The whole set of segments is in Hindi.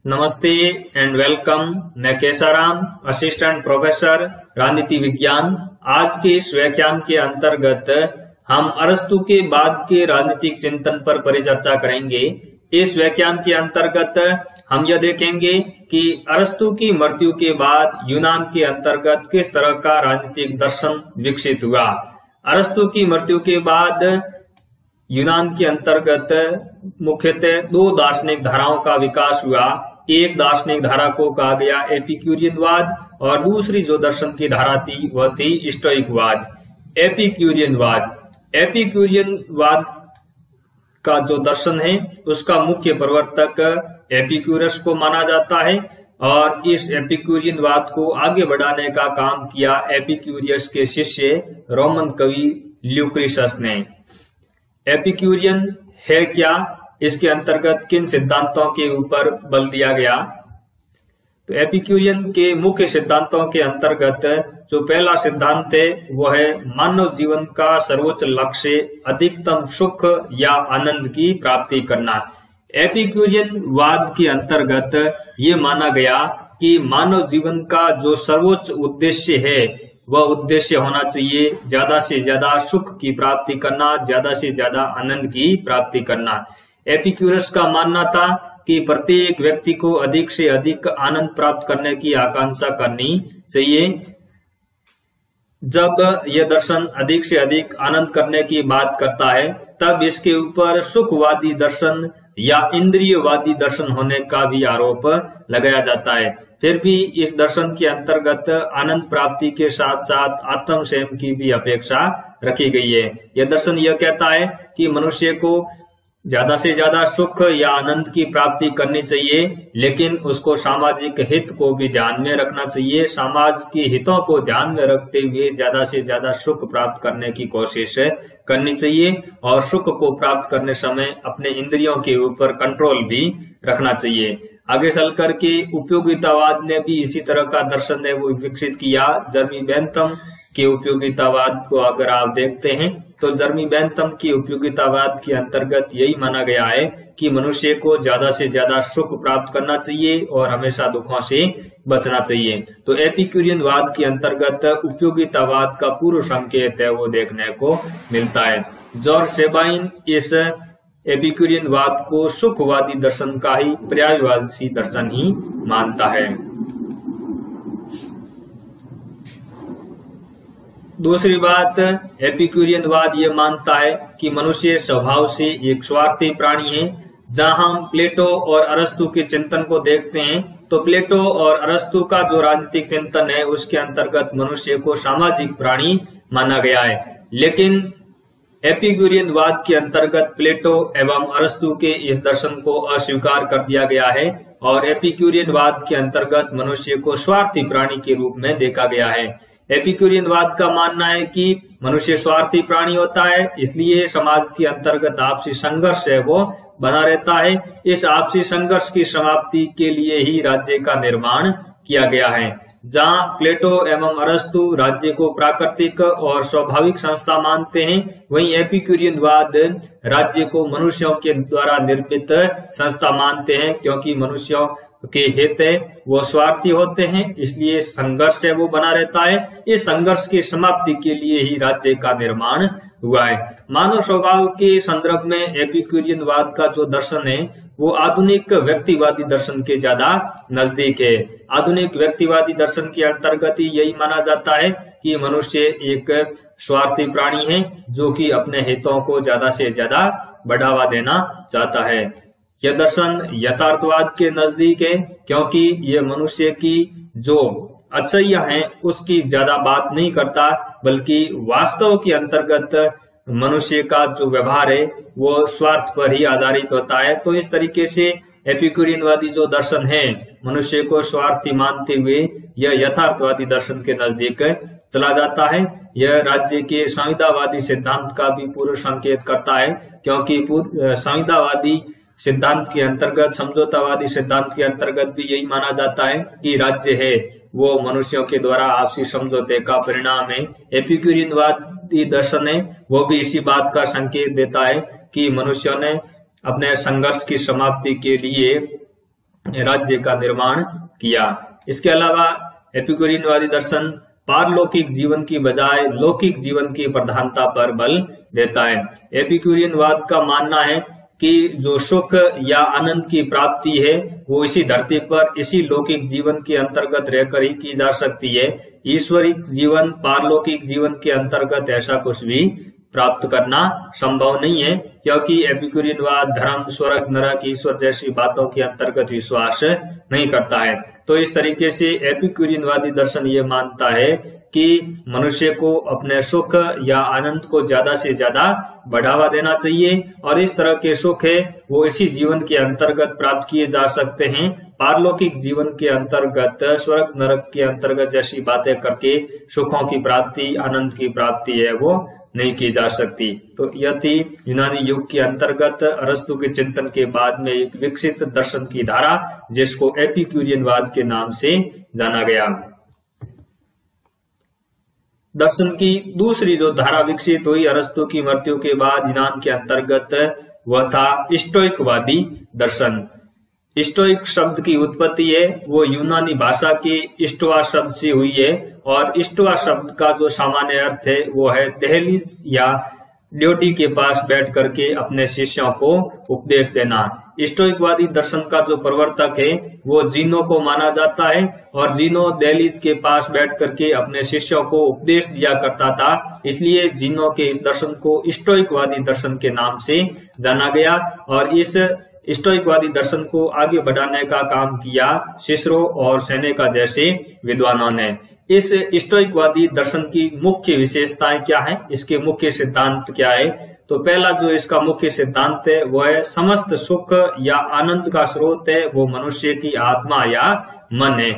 नमस्ते एंड वेलकम। मैं केसाराम, असिस्टेंट प्रोफेसर राजनीति विज्ञान। आज के इस व्याख्यान के अंतर्गत हम अरस्तु के बाद के राजनीतिक चिंतन पर परिचर्चा करेंगे। इस व्याख्यान के अंतर्गत हम यह देखेंगे कि अरस्तु की मृत्यु के बाद यूनान के अंतर्गत किस तरह का राजनीतिक दर्शन विकसित हुआ। अरस्तु की मृत्यु के बाद यूनान के अंतर्गत मुख्यतः दो दार्शनिक धाराओं का विकास हुआ। एक दार्शनिक धारा को कहा गया एपिक्यूरियनवाद और दूसरी जो दर्शन की धारा थी वह थी स्टोइकवाद। एपिक्यूरियनवाद का जो दर्शन है उसका मुख्य प्रवर्तक एपिक्यूरस को माना जाता है और इस एपिक्यूरियनवाद को आगे बढ़ाने का काम किया एपिक्यूरियस के शिष्य रोमन कवि ल्यूक्रिसस ने। एपिक्यूरियन है क्या, इसके अंतर्गत किन सिद्धांतों के ऊपर बल दिया गया। तो एपिक्यूरियन के मुख्य सिद्धांतों के अंतर्गत जो पहला सिद्धांत है वो है मानव जीवन का सर्वोच्च लक्ष्य अधिकतम सुख या आनंद की प्राप्ति करना। एपिक्यूरियन वाद के अंतर्गत ये माना गया कि मानव जीवन का जो सर्वोच्च उद्देश्य है वह उद्देश्य होना चाहिए ज्यादा से ज्यादा सुख की प्राप्ति करना, ज्यादा से ज्यादा आनंद की प्राप्ति करना। एपिक्यूरस का मानना था कि प्रत्येक व्यक्ति को अधिक से अधिक आनंद प्राप्त करने की आकांक्षा करनी चाहिए। जब यह दर्शन अधिक से अधिक आनंद करने की बात करता है तब इसके ऊपर सुखवादी दर्शन या इंद्रियवादी दर्शन होने का भी आरोप लगाया जाता है। फिर भी इस दर्शन के अंतर्गत आनंद प्राप्ति के साथ साथ आत्म संयम की भी अपेक्षा रखी गई है। यह दर्शन यह कहता है कि मनुष्य को ज्यादा से ज्यादा सुख या आनंद की प्राप्ति करनी चाहिए, लेकिन उसको सामाजिक हित को भी ध्यान में रखना चाहिए। समाज के हितों को ध्यान में रखते हुए ज्यादा से ज्यादा सुख प्राप्त करने की कोशिश करनी चाहिए और सुख को प्राप्त करने समय अपने इंद्रियों के ऊपर कंट्रोल भी रखना चाहिए। आगे चल करके उपयोगितावाद ने भी इसी तरह का दर्शन है वो विकसित किया। जर्मी बेंथम के उपयोगितावाद को अगर आप देखते हैं तो जर्मी बेंथम की उपयोगितावाद के अंतर्गत यही माना गया है कि मनुष्य को ज्यादा से ज्यादा सुख प्राप्त करना चाहिए और हमेशा दुखों से बचना चाहिए। तो एपिक्यूरियनवाद के अंतर्गत उपयोगितावाद का पूर्व संकेत है वो देखने को मिलता है। जॉर्ज सेबाइन इस एपिक्यूरियनवाद को सुखवादी दर्शन का ही पर्यायवादी दर्शन ही मानता है। दूसरी बात, एपिक्यूरियनवाद ये मानता है कि मनुष्य स्वभाव से एक स्वार्थी प्राणी है। जहां हम प्लेटो और अरस्तु के चिंतन को देखते हैं तो प्लेटो और अरस्तु का जो राजनीतिक चिंतन है उसके अंतर्गत मनुष्य को सामाजिक प्राणी माना गया है, लेकिन एपिक्यूरियनवाद के अंतर्गत प्लेटो एवं अरस्तु के इस दर्शन को अस्वीकार कर दिया गया है और एपिक्यूरियनवाद के अंतर्गत मनुष्य को स्वार्थी प्राणी के रूप में देखा गया है। एपिक्यूरियनवाद का मानना है कि मनुष्य स्वार्थी प्राणी होता है, इसलिए समाज के अंतर्गत आपसी संघर्ष है वो बना रहता है। इस आपसी संघर्ष की समाप्ति के लिए ही राज्य का निर्माण किया गया है। जहां प्लेटो एवं अरस्तु राज्य को प्राकृतिक और स्वाभाविक संस्था मानते हैं, वहीं एपिक्यूरियनवाद राज्य को मनुष्यों के द्वारा निर्मित संस्था मानते हैं, क्योंकि मनुष्यों के हित है वो स्वार्थी होते हैं, इसलिए संघर्ष है वो बना रहता है। इस संघर्ष की समाप्ति के लिए ही राज्य का निर्माण हुआ है। मानव स्वभाव के संदर्भ में एपिक्यूरियनवाद का जो दर्शन है वो आधुनिक व्यक्तिवादी दर्शन के ज्यादा नजदीक है। आधुनिक व्यक्तिवादी दर्शन के अंतर्गत ही यही माना जाता है कि मनुष्य एक स्वार्थी प्राणी है जो कि अपने हितों को ज्यादा से ज्यादा बढ़ावा देना चाहता है। यह दर्शन यथार्थवाद के नजदीक है, क्योंकि यह मनुष्य की जो अच्छाइयां हैं उसकी ज्यादा बात नहीं करता, बल्कि वास्तव के अंतर्गत मनुष्य का जो व्यवहार है वो स्वार्थ पर ही आधारित होता है। तो इस तरीके से एपिक्यूरियनवादी जो दर्शन है मनुष्य को स्वार्थी मानते हुए यह यथार्थवादी दर्शन के नजदीक चला जाता है। यह राज्य के संविदावादी सिद्धांत का भी पूर्व संकेत करता है, क्योंकि संविदावादी सिद्धांत के अंतर्गत, समझौतावादी सिद्धांत के अंतर्गत भी यही माना जाता है कि राज्य है वो मनुष्यों के द्वारा आपसी समझौते का परिणाम है। एपिक्यूरियनवादी दर्शन है वो भी इसी बात का संकेत देता है कि मनुष्यों ने अपने संघर्ष की समाप्ति के लिए राज्य का निर्माण किया। इसके अलावा एपिक्यूरियनवादी दर्शन पारलौकिक जीवन की बजाय लौकिक जीवन की प्रधानता पर बल देता है। एपिक्यूरियनवाद का मानना है कि जो सुख या आनंद की प्राप्ति है वो इसी धरती पर इसी लौकिक जीवन के अंतर्गत रहकर ही की जा सकती है। ईश्वरिक जीवन पारलौकिक जीवन के अंतर्गत ऐसा कुछ भी प्राप्त करना संभव नहीं है, क्योंकि एपिक्यूरियनवाद धर्म, स्वर्ग, नरक, ईश्वर जैसी बातों के अंतर्गत विश्वास नहीं करता है। तो इस तरीके से एपिक्यूरियनवादी दर्शन ये मानता है कि मनुष्य को अपने सुख या आनंद को ज्यादा से ज्यादा बढ़ावा देना चाहिए और इस तरह के सुख है वो इसी जीवन के अंतर्गत प्राप्त किए जा सकते हैं। पारलौकिक जीवन के अंतर्गत, स्वर्ग नरक के अंतर्गत जैसी बातें करके सुखों की प्राप्ति, आनंद की प्राप्ति है वो नहीं की जा सकती। तो यह थी यूनानी युग के अंतर्गत अरस्तु के चिंतन के बाद में एक विकसित दर्शन की धारा जिसको एपिक्यूरियनवाद के नाम से जाना गया। दर्शन की दूसरी जो धारा विकसित हुई अरस्तु की मृत्यु के बाद यूनान के अंतर्गत वह था स्टोइकवादी दर्शन। स्टोइक शब्द की उत्पत्ति है वो यूनानी भाषा के स्टोआ शब्द से हुई है और स्टोआ शब्द का जो सामान्य अर्थ है वो है दहलीज या ड्यूटी के पास बैठ करके अपने शिष्यों को उपदेश देना। स्टोइकवादी दर्शन का जो प्रवर्तक है वो जीनो को माना जाता है और जीनो दहलीज के पास बैठ करके अपने शिष्यों को उपदेश दिया करता था, इसलिए जीनो के इस दर्शन को स्टोइकवादी दर्शन के नाम से जाना गया और इस स्टोइकवादी दर्शन को आगे बढ़ाने का काम किया सिसरो और सेनेका जैसे विद्वानों ने। इस स्टोइकवादी दर्शन की मुख्य विशेषताएं क्या है, इसके मुख्य सिद्धांत क्या है? तो पहला जो इसका मुख्य सिद्धांत है वो है समस्त सुख या आनंद का स्रोत है वो मनुष्य की आत्मा या मन है।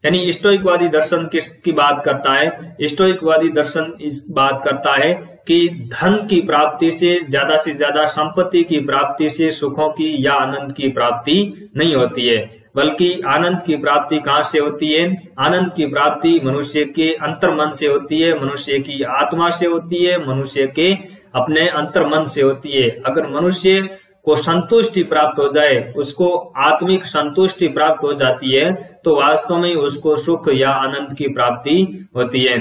यानी स्टोइकवादी दर्शन किसकी बात करता है? स्टोइकवादी दर्शन इस बात करता है कि धन की प्राप्ति से ज्यादा संपत्ति की प्राप्ति से सुखों की या आनंद की प्राप्ति नहीं होती है, बल्कि आनंद की प्राप्ति कहाँ से होती है? आनंद की प्राप्ति मनुष्य के अंतर्मन से होती है, मनुष्य की आत्मा से होती है, मनुष्य के अपने अंतर्मन से होती है। अगर मनुष्य को संतुष्टि प्राप्त हो जाए, उसको आत्मिक संतुष्टि प्राप्त हो जाती है, तो वास्तव में उसको सुख या आनंद की प्राप्ति होती है।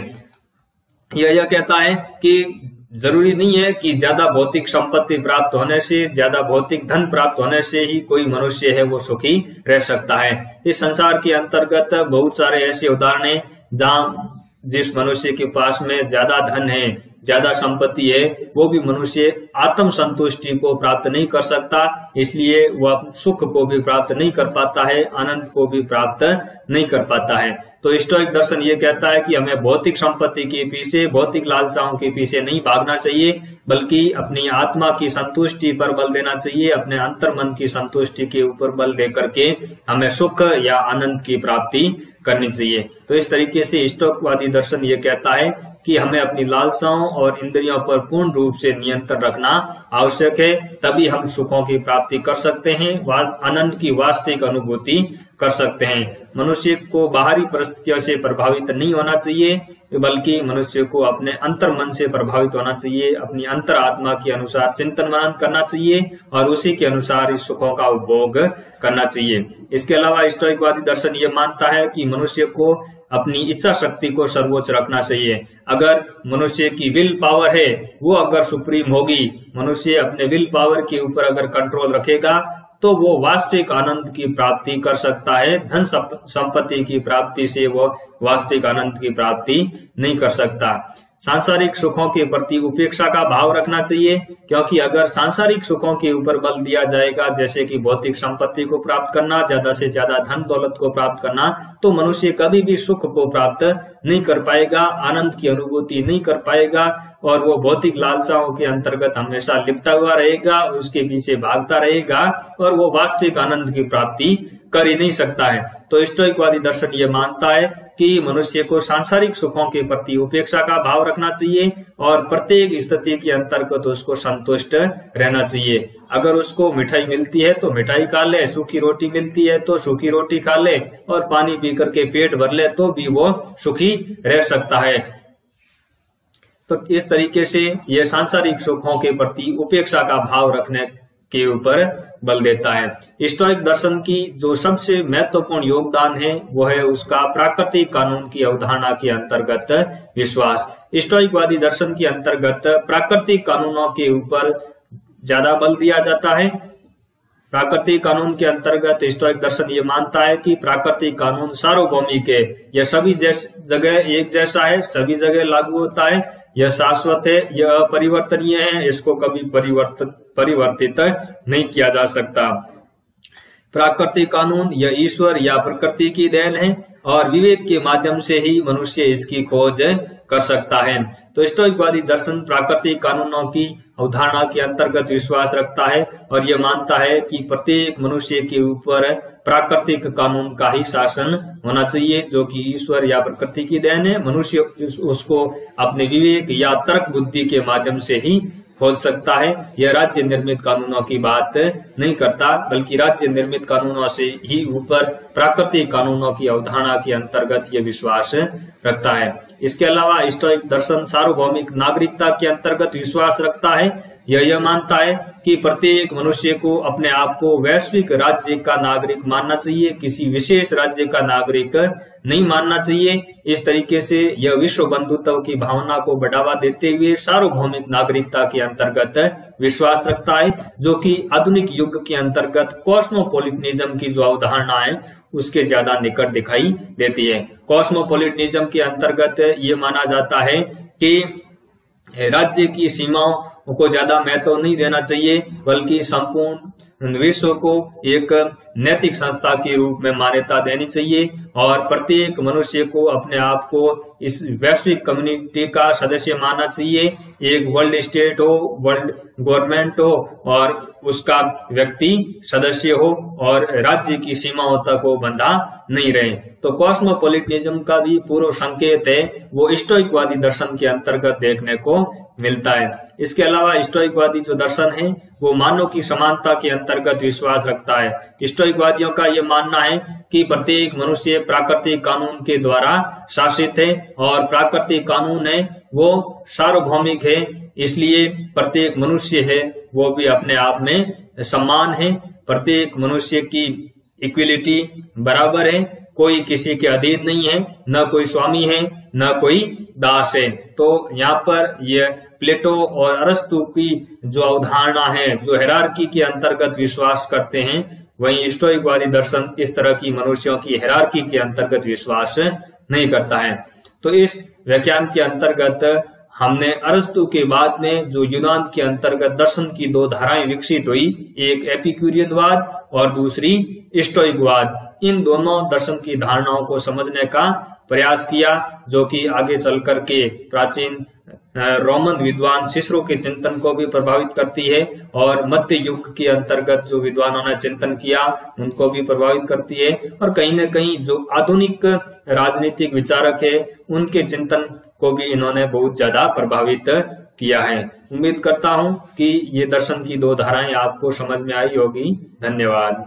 यह कहता है कि जरूरी नहीं है कि ज्यादा भौतिक संपत्ति प्राप्त होने से, ज्यादा भौतिक धन प्राप्त होने से ही कोई मनुष्य है वो सुखी रह सकता है। इस संसार के अंतर्गत बहुत सारे ऐसे उदाहरण हैं जहाँ जिस मनुष्य के पास में ज्यादा धन है, ज्यादा संपत्ति है, वो भी मनुष्य आत्म संतुष्टि को प्राप्त नहीं कर सकता, इसलिए वह सुख को भी प्राप्त नहीं कर पाता है, आनंद को भी प्राप्त नहीं कर पाता है। तो स्टोइक दर्शन ये कहता है कि हमें भौतिक संपत्ति के पीछे, भौतिक लालसाओं के पीछे नहीं भागना चाहिए, बल्कि अपनी आत्मा की संतुष्टि पर बल देना चाहिए, अपने अंतर्मन की संतुष्टि के ऊपर बल दे करके हमें सुख या आनंद की प्राप्ति करनी चाहिए। तो इस तरीके से स्टोइकवादी दर्शन ये कहता है कि हमें अपनी लालसाओं और इंद्रियों पर पूर्ण रूप से नियंत्रण रखना आवश्यक है, तभी हम सुखों की प्राप्ति कर सकते हैं, आनंद की वास्तविक अनुभूति कर सकते हैं। मनुष्य को बाहरी परिस्थितियों से प्रभावित नहीं होना चाहिए, बल्कि मनुष्य को अपने अंतर मन से प्रभावित होना चाहिए, अपनी अंतर आत्मा के अनुसार चिंतन मनन करना चाहिए और उसी के अनुसार इस सुखों का उपभोग करना चाहिए। इसके अलावा स्टोइकवादी दर्शन ये मानता है कि मनुष्य को अपनी इच्छा शक्ति को सर्वोच्च रखना चाहिए। अगर मनुष्य की विल पावर है वो अगर सुप्रीम होगी, मनुष्य अपने विल पावर के ऊपर अगर कंट्रोल रखेगा तो वो वास्तविक आनंद की प्राप्ति कर सकता है। धन संपत्ति की प्राप्ति से वो वास्तविक आनंद की प्राप्ति नहीं कर सकता। सांसारिक सुखों के प्रति उपेक्षा का भाव रखना चाहिए, क्योंकि अगर सांसारिक सुखों के ऊपर बल दिया जाएगा, जैसे कि भौतिक संपत्ति को प्राप्त करना, ज्यादा से ज्यादा धन दौलत को प्राप्त करना, तो मनुष्य कभी भी सुख को प्राप्त नहीं कर पाएगा, आनंद की अनुभूति नहीं कर पाएगा और वो भौतिक लालसाओं के अंतर्गत हमेशा लिपटा हुआ रहेगा, उसके पीछे भागता रहेगा और वो वास्तविक आनंद की प्राप्ति कर ही नहीं सकता है। तो स्टोइकवादी दर्शन ये मानता है कि मनुष्य को सांसारिक सुखों के प्रति उपेक्षा का भाव रखना चाहिए और प्रत्येक स्थिति के अंतर्गत उसको संतुष्ट रहना चाहिए। अगर उसको मिठाई मिलती है तो मिठाई खा ले, सूखी रोटी मिलती है तो सूखी रोटी खा ले और पानी पी करके पेट भर ले तो भी वो सुखी रह सकता है। तो इस तरीके से यह सांसारिक सुखों के प्रति उपेक्षा का भाव रखने के ऊपर बल देता है। स्टोइक दर्शन की जो सबसे महत्वपूर्ण योगदान है वो है उसका प्राकृतिक कानून की अवधारणा के अंतर्गत विश्वास। स्टोइकवादी दर्शन के अंतर्गत प्राकृतिक कानूनों के ऊपर ज्यादा बल दिया जाता है। प्राकृतिक कानून के अंतर्गत स्टोइक दर्शन ये मानता है कि प्राकृतिक कानून सार्वभौमिक है, यह सभी जगह एक जैसा है, सभी जगह लागू होता है, यह शाश्वत है, यह अपरिवर्तनीय है, इसको कभी परिवर्तित नहीं किया जा सकता। प्राकृतिक कानून यह ईश्वर या प्रकृति की देन है और विवेक के माध्यम से ही मनुष्य इसकी खोज कर सकता है। तो स्टोइकवादी दर्शन प्राकृतिक कानूनों की अवधारणा के अंतर्गत विश्वास रखता है और यह मानता है कि प्रत्येक मनुष्य के ऊपर प्राकृतिक कानून का ही शासन होना चाहिए, जो कि ईश्वर या प्रकृति की देन है। मनुष्य उसको अपने विवेक या तर्क बुद्धि के माध्यम से ही खोज सकता है। यह राज्य निर्मित कानूनों की बात नहीं करता, बल्कि राज्य निर्मित कानूनों से ही ऊपर प्राकृतिक कानूनों की अवधारणा के अंतर्गत यह विश्वास रखता है। इसके अलावा स्टोइक दर्शन सार्वभौमिक नागरिकता के अंतर्गत विश्वास रखता है। यह मानता है कि प्रत्येक मनुष्य को अपने आप को वैश्विक राज्य का नागरिक मानना चाहिए, किसी विशेष राज्य का नागरिक नहीं मानना चाहिए। इस तरीके से यह विश्व बंधुत्व की भावना को बढ़ावा देते हुए सार्वभौमिक नागरिकता के अंतर्गत विश्वास रखता है, जो कि आधुनिक युग के अंतर्गत कॉस्मोपॉलिटनिज्म की जो अवधारणा है उसके ज्यादा निकट दिखाई देती है। कॉस्मोपॉलिटनिज्म के अंतर्गत ये माना जाता है कि राज्य की सीमाओं को ज्यादा महत्व नहीं देना चाहिए, बल्कि संपूर्ण विश्व को एक नैतिक संस्था के रूप में मान्यता देनी चाहिए और प्रत्येक मनुष्य को अपने आप को इस वैश्विक कम्युनिटी का सदस्य मानना चाहिए। एक वर्ल्ड स्टेट हो, वर्ल्ड गवर्नमेंट हो और उसका व्यक्ति सदस्य हो और राज्य की सीमाओं तक वो बंधा नहीं रहे। तो कॉस्मोपॉलिटनिज्म का भी पूर्व संकेत है वो स्टोइकवादी दर्शन के अंतर्गत देखने को मिलता है। इसके अलावा स्टोइकवादी जो दर्शन है वो मानव की समानता के अंतर्गत विश्वास रखता है। स्टोइकवादियों का यह मानना है कि प्रत्येक मनुष्य प्राकृतिक कानून के द्वारा शासित है और प्राकृतिक कानून है वो सार्वभौमिक है, इसलिए प्रत्येक मनुष्य है वो भी अपने आप में समान है। प्रत्येक मनुष्य की इक्विलिटी बराबर है, कोई किसी के अधीन नहीं है, न कोई स्वामी है न कोई दास है। तो यहाँ पर यह प्लेटो और अरस्तु की जो अवधारणा है, जो हिरार्की के अंतर्गत विश्वास करते हैं, वहीं स्टोइकवादी दर्शन इस तरह की मनुष्यों की हिरार्की के अंतर्गत विश्वास नहीं करता है। तो इस व्याख्यान के अंतर्गत हमने अरस्तु के बाद में जो यूनान के अंतर्गत दर्शन की दो धाराएं विकसित हुई, एक एपिक्यूरियनवाद और दूसरी स्टोइकवाद, इन दोनों दर्शन की धारणाओं को समझने का प्रयास किया, जो कि आगे चल करके प्राचीन रोमन विद्वान सिसरो के चिंतन को भी प्रभावित करती है और मध्य युग के अंतर्गत जो विद्वानों ने चिंतन किया उनको भी प्रभावित करती है और कहीं न कहीं जो आधुनिक राजनीतिक विचारक है उनके चिंतन को भी इन्होंने बहुत ज्यादा प्रभावित किया है। उम्मीद करता हूं कि ये दर्शन की दो धाराएं आपको समझ में आई होगी। धन्यवाद।